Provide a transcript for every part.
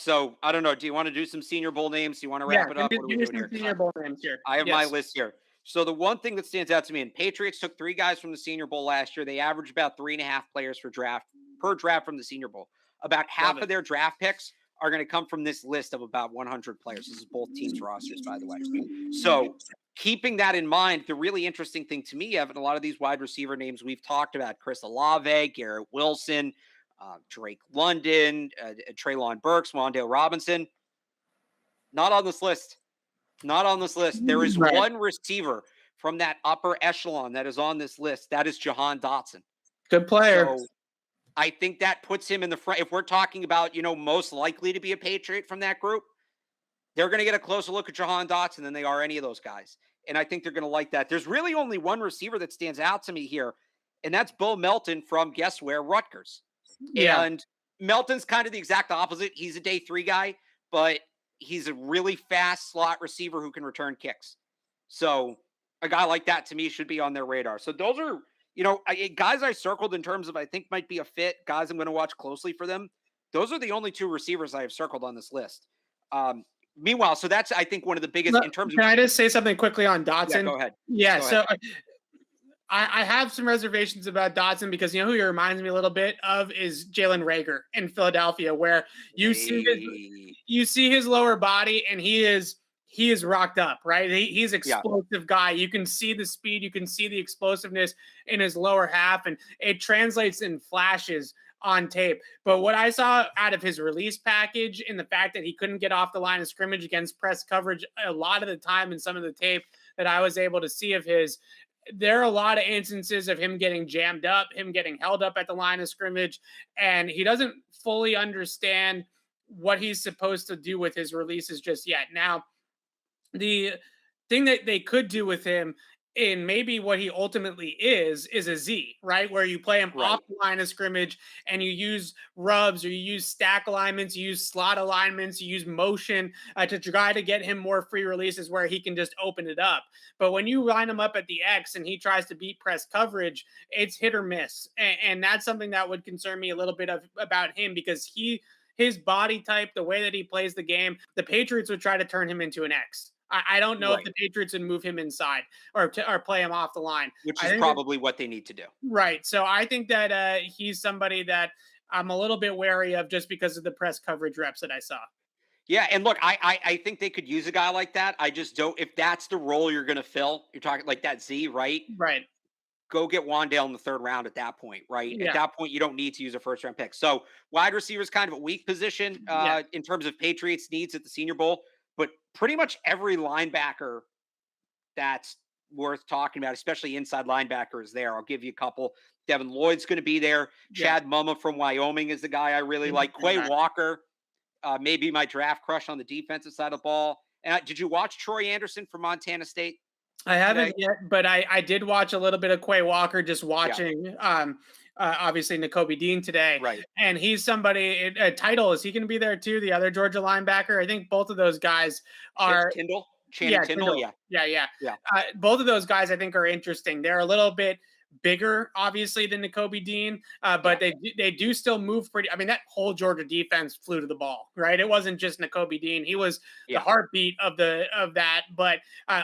So I don't know. Do you want to do some Senior Bowl names? Do you want to wrap it up? What are we doing here? Senior Bowl names here. I have my list here. So the one thing that stands out to me, and Patriots took 3 guys from the Senior Bowl last year. They averaged about 3.5 players per draft from the Senior Bowl. About half of their draft picks are going to come from this list of about 100 players. This is both teams' rosters, by the way. So keeping that in mind, the really interesting thing to me, Evan, a lot of these wide receiver names we've talked about, Chris Olave, Garrett Wilson, Drake London, Treylon Burks, Wan'Dale Robinson, not on this list. Not on this list. There is one receiver from that upper echelon that is on this list. That is Jahan Dotson. Good player. So I think that puts him in the front. If we're talking about, most likely to be a Patriot from that group, they're going to get a closer look at Jahan Dotson than they are any of those guys. And I think they're going to like that. There's really only one receiver that stands out to me here, and that's Beau Melton from, guess where, Rutgers. Yeah. And Melton's kind of the exact opposite. He's a day 3 guy, but he's a really fast slot receiver who can return kicks. So a guy like that to me should be on their radar. So those are, guys I circled in terms of I think might be a fit, guys I'm going to watch closely for them. Those are the only 2 receivers I have circled on this list. Meanwhile, so that's, I think, one of the biggest in terms of. Can I just say something quickly on Dotson? Yeah, go ahead. Yeah, so I have some reservations about Dotson because who he reminds me a little bit of is Jalen Reagor in Philadelphia, where you see his lower body and he is rocked up, right? He's explosive guy. You can see the speed, you can see the explosiveness in his lower half, and it translates in flashes on tape. But what I saw out of his release package and the fact that he couldn't get off the line of scrimmage against press coverage a lot of the time in some of the tape that I was able to see of his, there are a lot of instances of him getting jammed up, him getting held up at the line of scrimmage, and he doesn't fully understand what he's supposed to do with his releases just yet. Now, the thing that they could do with him in maybe what he ultimately is a Z, right? Where you play him off the line of scrimmage and you use rubs or you use stack alignments, you use slot alignments, you use motion to try to get him more free releases where he can just open it up. But when you line him up at the X and he tries to beat press coverage, it's hit or miss. And that's something that would concern me a little bit about him because his body type, the way that he plays the game, the Patriots would try to turn him into an X. I don't know if the Patriots would move him inside or play him off the line. Which is probably what they need to do. Right. So I think that he's somebody that I'm a little bit wary of just because of the press coverage reps that I saw. Yeah, and look, I think they could use a guy like that. I just don't. If that's the role you're going to fill, you're talking like that Z, right? Right. Go get Wan'Dale in the 3rd round at that point, right? Yeah. At that point, you don't need to use a 1st-round pick. So wide receiver is kind of a weak position in terms of Patriots needs at the Senior Bowl. But pretty much every linebacker that's worth talking about, especially inside linebacker, is there. I'll give you a couple. Devin Lloyd's going to be there. Chad Mumma from Wyoming is the guy I really like. Quay Walker, maybe my draft crush on the defensive side of the ball. And did you watch Troy Anderson from Montana State? I haven't yet, but I did watch a little bit of Quay Walker just watching obviously Nakobe Dean today. Right. And he's somebody, Title, is he going to be there too? The other Georgia linebacker? I think both of those guys are. Channing Tindall. Yeah. Both of those guys I think are interesting. They're a little bit bigger, obviously, than Nakobe Dean, but they do still move pretty. I mean, that whole Georgia defense flew to the ball, right? It wasn't just Nakobe Dean; he was the heartbeat of that. But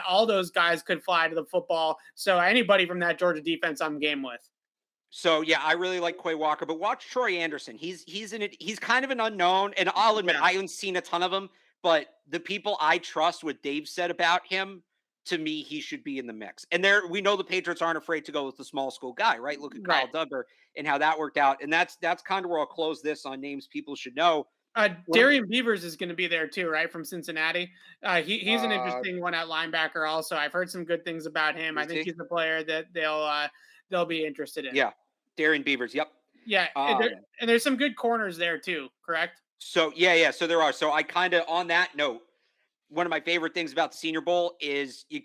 all those guys could fly to the football. So anybody from that Georgia defense, I'm game with. So yeah, I really like Quay Walker, but watch Troy Anderson. He's kind of an unknown, and I'll admit I haven't seen a ton of him, but the people I trust, what Dave said about him, to me, he should be in the mix. And we know the Patriots aren't afraid to go with the small school guy, right? Look at Kyle Duggar and how that worked out. And that's kind of where I'll close this on names people should know. Darian Beavers is going to be there too, right? From Cincinnati. He's an interesting one at linebacker also. I've heard some good things about him. I think he's a player that they'll be interested in. Yeah. Darian Beavers. Yep. Yeah. And there's some good corners there too, correct? So yeah. So there are. So I kind of, on that note, one of my favorite things about the Senior Bowl is you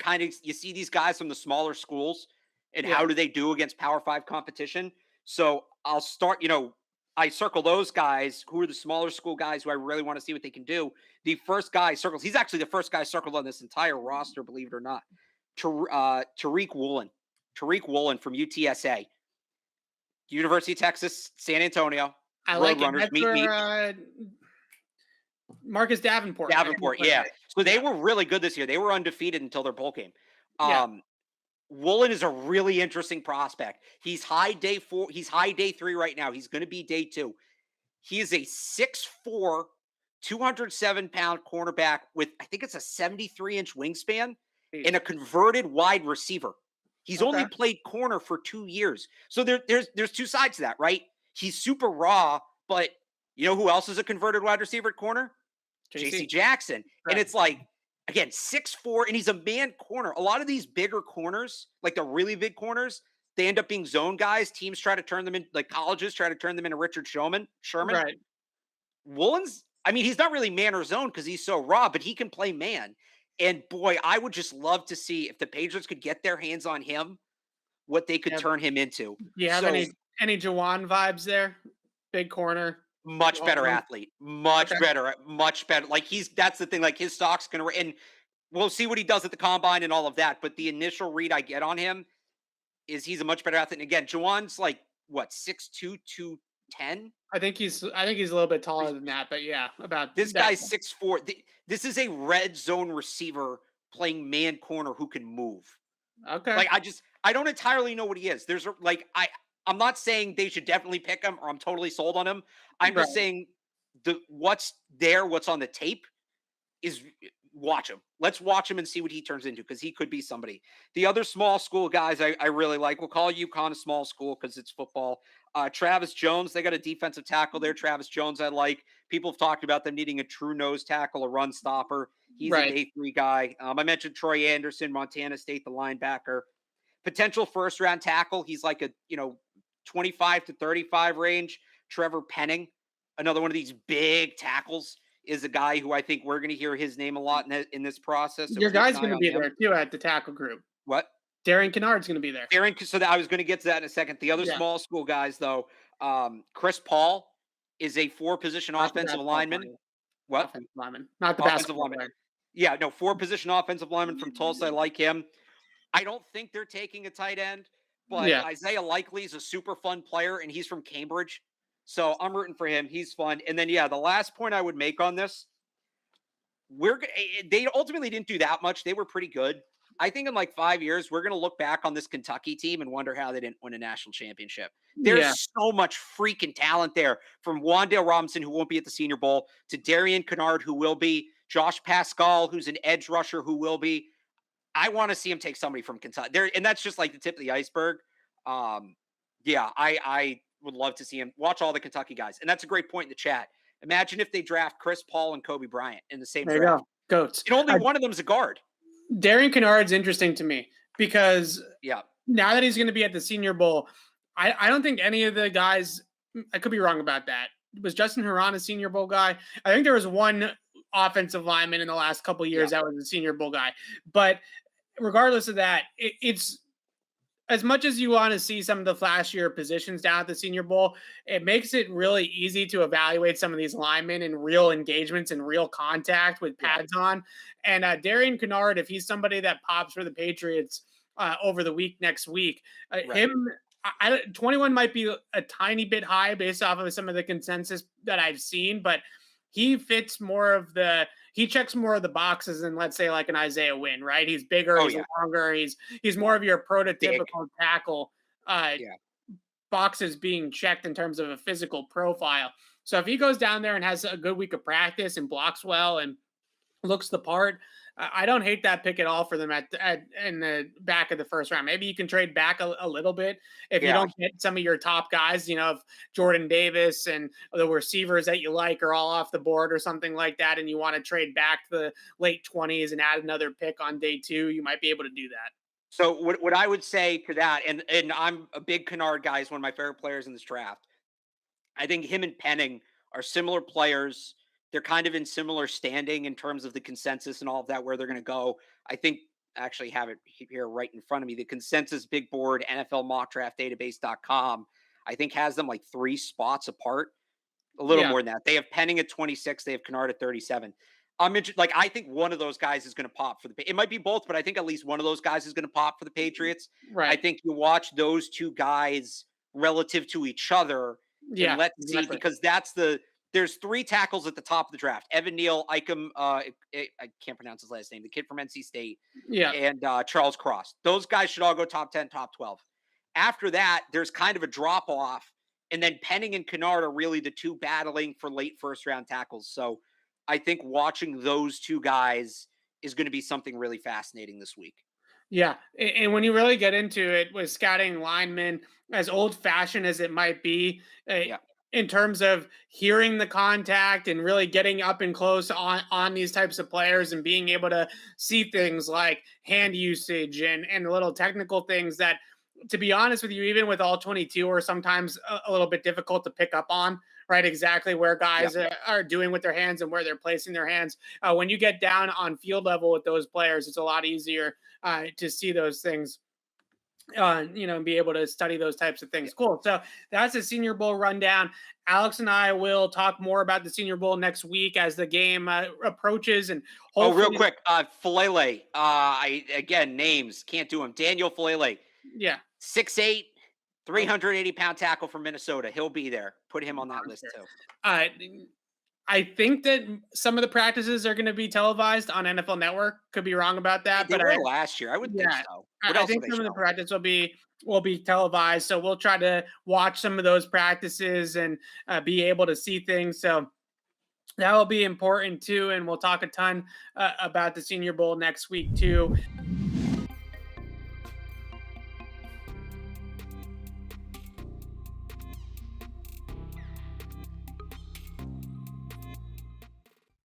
see these guys from the smaller schools and how do they do against Power 5 competition. So I'll start, I circle those guys who are the smaller school guys who I really want to see what they can do. The first guy circles, he's actually the first guy circled on this entire roster, believe it or not. Tariq Woolen. Tariq Woolen from UTSA. University of Texas, San Antonio. I like it. That's where Marcus Davenport. Yeah. So they were really good this year. They were undefeated until their bowl game. Yeah. Woolen is a really interesting prospect. He's high day 4. He's high day 3 right now. He's going to be day 2. He is a 6'4", 207-pound cornerback with, I think it's a 73-inch wingspan and a converted wide receiver. He's only played corner for 2 years. So there's two sides to that, right? He's super raw, but you know who else is a converted wide receiver at corner? JC Jackson. Right. And it's like, again, 6'4", and he's a man corner. A lot of these bigger corners, like the really big corners, they end up being zone guys. Teams try to turn them in, like colleges try to turn them into Richard Sherman. Right. Woolen's, I mean, he's not really man or zone because he's so raw, but he can play man. And boy, I would just love to see if the Patriots could get their hands on him, what they could turn him into. Do you have any Jahan vibes there? Big corner. Much better athlete. Much better. Like that's the thing. Like his stock's going to, and we'll see what he does at the combine and all of that. But the initial read I get on him is he's a much better athlete. And again, Jawan's like what, 6'2", 210? I think he's a little bit taller than that, but yeah, about this guy's 6'4". This is a red zone receiver playing man corner who can move. Okay. Like I don't entirely know what he is. I'm not saying they should definitely pick him or I'm totally sold on him. I'm just saying what's on the tape is watch him. Let's watch him and see what he turns into because he could be somebody. The other small school guys I really like, we'll call UConn a small school because it's football. Travis Jones, they got a defensive tackle there. Travis Jones, I like. People have talked about them needing a true nose tackle, a run stopper. He's a day 3 guy. I mentioned Troy Anderson, Montana State, the linebacker. Potential first-round tackle. He's like a 25 to 35 range. Trevor Penning, another one of these big tackles, is a guy who I think we're going to hear his name a lot in this process. So your guy's going to be there too at the tackle group. What? Darian Kennard's going to be there. So I was going to get to that in a second. The other small school guys, though, Chris Paul is a 4-position offensive lineman. What? Offensive lineman, not the basketball lineman. Yeah, no, 4-position offensive lineman from Tulsa. I like him. I don't think they're taking a tight end, but Isaiah Likely is a super fun player, and he's from Cambridge. So I'm rooting for him. He's fun. And then, the last point I would make on this, they ultimately didn't do that much. They were pretty good. I think in like 5 years, we're going to look back on this Kentucky team and wonder how they didn't win a national championship. There's so much freaking talent there, from Wan'Dale Robinson, who won't be at the Senior Bowl, to Darian Kennard, who will be, Josh Pascal, who's an edge rusher, who will be. I want to see him take somebody from Kentucky there. And that's just like the tip of the iceberg. I would love to see him watch all the Kentucky guys. And that's a great point in the chat. Imagine if they draft Chris Paul and Coby Bryant in the same draft. There you go. Goats. And only one of them is a guard. Darian Kennard's interesting to me because now that he's going to be at the Senior Bowl, I don't think any of the guys, I could be wrong about that. Was Justin Huron a Senior Bowl guy? I think there was one offensive lineman in the last couple of years that was a Senior Bowl guy. But regardless of that, it's as much as you want to see some of the flashier positions down at the Senior Bowl, it makes it really easy to evaluate some of these linemen in real engagements and real contact with pads on. And Darian Kennard, if he's somebody that pops for the Patriots over the next week, 21 might be a tiny bit high based off of some of the consensus that I've seen, but he fits more of he checks more of the boxes than, let's say, like an Isaiah Wynn, right? He's bigger, he's longer, he's more of your prototypical tackle boxes being checked in terms of a physical profile. So if he goes down there and has a good week of practice and blocks well and looks the part, I don't hate that pick at all for them in the back of the first round. Maybe you can trade back a little bit if you don't get some of your top guys, if Jordan Davis and the receivers that you like are all off the board or something like that, and you want to trade back to the late 20s and add another pick on day 2, you might be able to do that. So what I would say to that, and I'm a big Kennard guy, is one of my favorite players in this draft. I think him and Penning are similar players. They're kind of in similar standing in terms of the consensus and all of that, where they're going to go. I think I actually have it here right in front of me. The consensus big board, NFL mock draft database.com, I think has them like 3 spots apart, a little more than that. They have Penning at 26. They have Kennard at 37. I'm interested. Like, I think one of those guys is going to pop for it might be both, but I think at least one of those guys is going to pop for the Patriots. Right. I think you watch those 2 guys relative to each other. And let's see, because that's the there's 3 tackles at the top of the draft. Evan Neal, Icom, I can't pronounce his last name, the kid from NC State, Yeah. and Charles Cross. Those guys should all go top 10, top 12. After that, there's kind of a drop off. And then Penning and Kennard are really the 2 battling for late first round tackles. So I think watching those 2 guys is going to be something really fascinating this week. Yeah. And when you really get into it with scouting linemen, as old fashioned as it might be, Yeah. in terms of hearing the contact and really getting up and close on these types of players and being able to see things like hand usage and little technical things that, to be honest with you, even with all 22 are sometimes a little bit difficult to pick up on, right? Exactly where guys are doing with their hands and where they're placing their hands. When you get down on field level with those players, it's a lot easier to see those things, and be able to study those types of things. Cool. So that's a Senior Bowl rundown. Alex and I will talk more about the Senior Bowl next week as the game approaches. And real quick, Falele. Again, names can't do them. Daniel Falele. Yeah. 6'8", 380-pound tackle from Minnesota. He'll be there. Put him on that list too. I think that some of the practices are going to be televised on NFL Network. Could be wrong about that, but last year I would think so. I think some of the practice will be televised, so we'll try to watch some of those practices and be able to see things. So that will be important too, and we'll talk a ton about the Senior Bowl next week too.